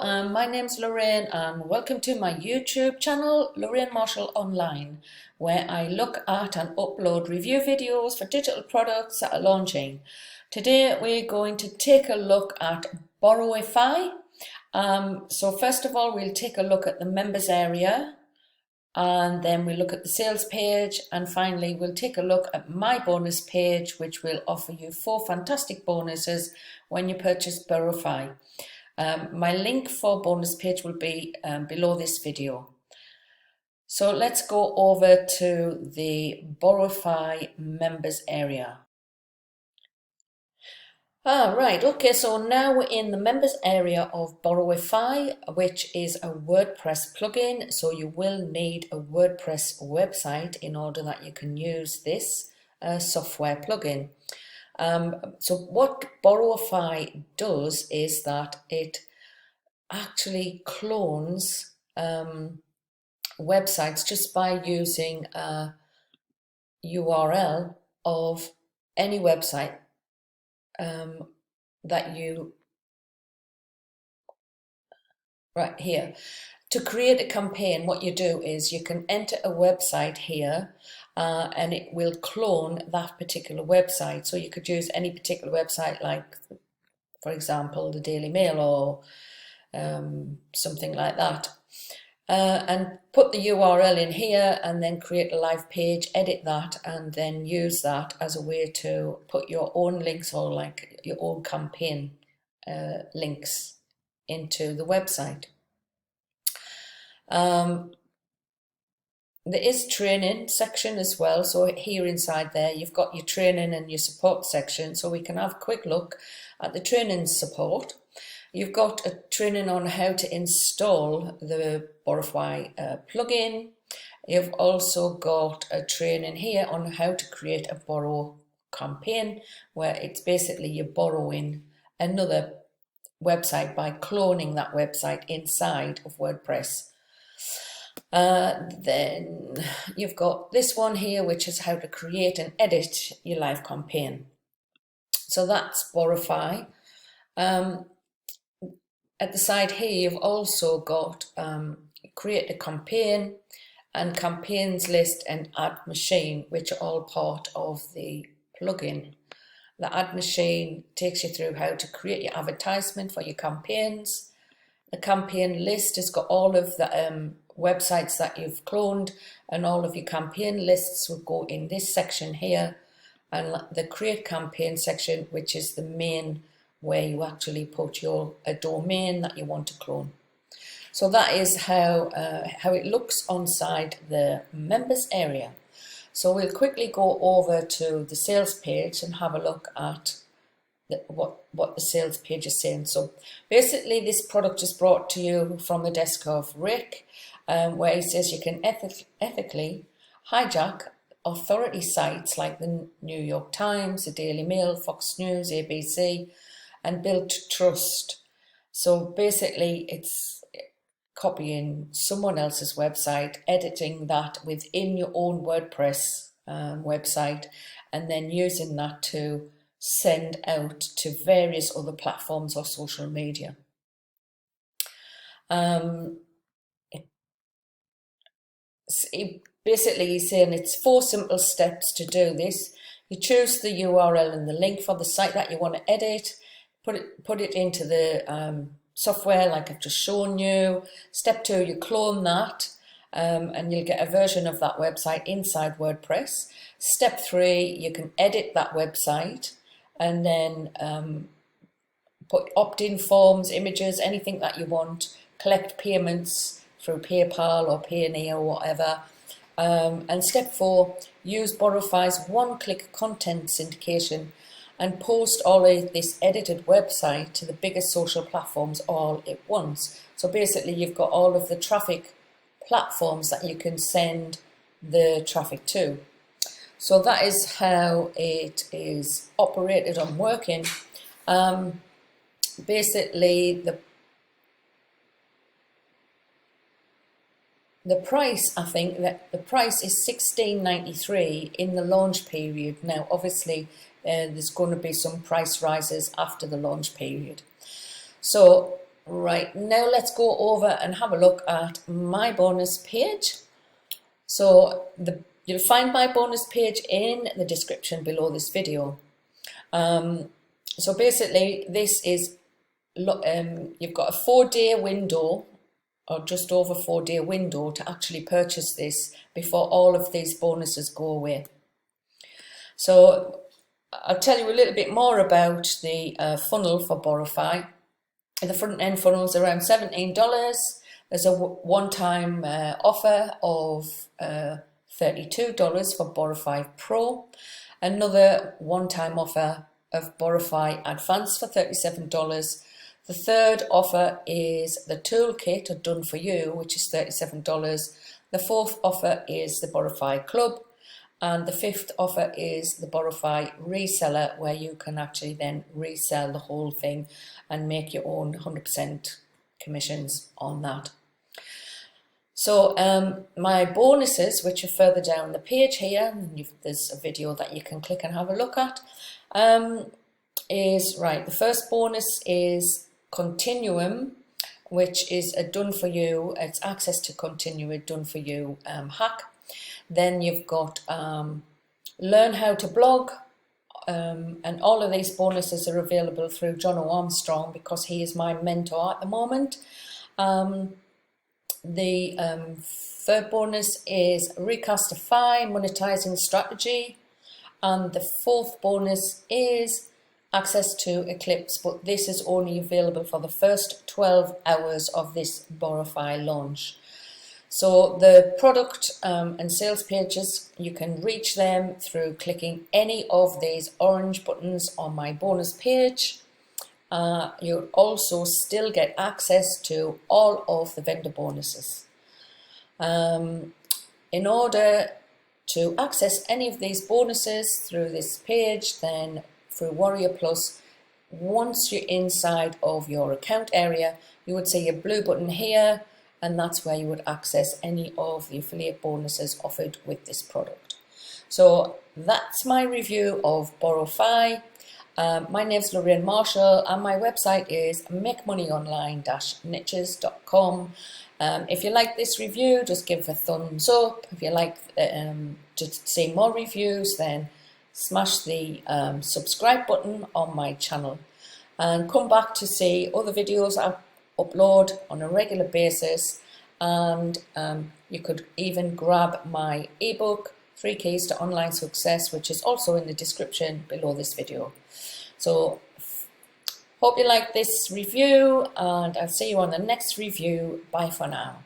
My name's Lorraine and welcome to my YouTube channel, Lorraine Marshall Online, where I look at and upload review videos for digital products that are launching. Today we're going to take a look at Borrowify. So first of all, we'll take a look at the members area, and then we'll look at the sales page, and finally we'll take a look at my bonus page, which will offer you 4 fantastic bonuses when you purchase Borrowify. My link for bonus page will be below this video. So let's go over to the Borrowify members area. Right, okay, so now we're in the members area of Borrowify, which is a WordPress plugin. So you will need a WordPress website in order that you can use this software plugin. So what Borrowify does is that it actually clones websites just by using a URL of any website that you right here. To create a campaign, what you do is you can enter a website here and it will clone that particular website. So you could use any particular website, like, for example, the Daily Mail or something like that. And put the URL in here and then create a live page, edit that, and then use that as a way to put your own links or like your own campaign links into the website. There is training section as well. So here inside there, you've got your training and your support section. So we can have a quick look at the training support. You've got a training on how to install the Borrowify plugin. You've also got a training here on how to create a borrow campaign, where it's basically you're borrowing another website by cloning that website inside of WordPress. Then you've got this one here, which is how to create and edit your live campaign. So that's Borrowify. At the side here, you've also got create a campaign and campaigns list and add machine, which are all part of the plugin. The add machine takes you through how to create your advertisement for your campaigns. The campaign list has got all of the websites that you've cloned, and all of your campaign lists will go in this section here, and the create campaign section, which is the main where you actually put a domain that you want to clone. So that is how it looks on side the members area. So we'll quickly go over to the sales page and have a look at what the sales page is saying. So basically this product is brought to you from the desk of Rick, where he says you can ethically hijack authority sites like the New York Times, the Daily Mail, Fox News, ABC, and build trust. So basically it's copying someone else's website, editing that within your own WordPress website, and then using that to send out to various other platforms or social media. Basically he's saying it's 4 simple steps to do this. You choose the URL and the link for the site that you want to edit. Put it into the software like I've just shown you. Step 2, you clone that and you'll get a version of that website inside WordPress. Step 3, you can edit that website and then put opt-in forms, images, anything that you want, collect payments through PayPal or Payoneer or whatever. And step 4, use Borrowify's one-click content syndication and post all of this edited website to the biggest social platforms all at once. So basically you've got all of the traffic platforms that you can send the traffic to. So that is how it is operated and working. Basically the price, I think that the price is $16.93 in the launch period. Now obviously there's going to be some price rises after the launch period. So Right, now let's go over and have a look at my bonus page. So you'll find my bonus page in the description below this video. So basically this is, you've got a 4-day window, or just over 4-day window, to actually purchase this before all of these bonuses go away. So I'll tell you a little bit more about the funnel for Borrowify. The front end funnel is around $17. There's a one-time offer of $32 for Borrowify Pro, another one-time offer of Borrowify Advanced for $37. The third offer is the toolkit, or done for you, which is $37. The fourth offer is the Borrowify Club, and the fifth offer is the Borrowify reseller, where you can actually then resell the whole thing and make your own 100% commissions on that. So my bonuses, which are further down the page here, and there's a video that you can click and have a look at, is right. The first bonus is Continuum, which is a done for you. It's access to Continuum done for you hack. Then you've got Learn How to Blog, and all of these bonuses are available through John O. Armstrong, because he is my mentor at the moment. The third bonus is Recastify, monetizing strategy, and the fourth bonus is access to Eclipse, but this is only available for the first 12 hours of this Borrowify launch. So the product and sales pages, you can reach them through clicking any of these orange buttons on my bonus page. You'll also still get access to all of the vendor bonuses. In order to access any of these bonuses through this page, then through Warrior Plus, once you're inside of your account area, you would see a blue button here, and that's where you would access any of the affiliate bonuses offered with this product. So that's my review of Borrowify. My name's Lorraine Marshall, and my website is makemoneyonline-niches.com. If you like this review, just give a thumbs up. If you like to see more reviews, then smash the subscribe button on my channel, and come back to see other videos I upload on a regular basis. And you could even grab my ebook 3 Keys to Online Success, which is also in the description below this video. So hope you like this review, and I'll see you on the next review. Bye for now.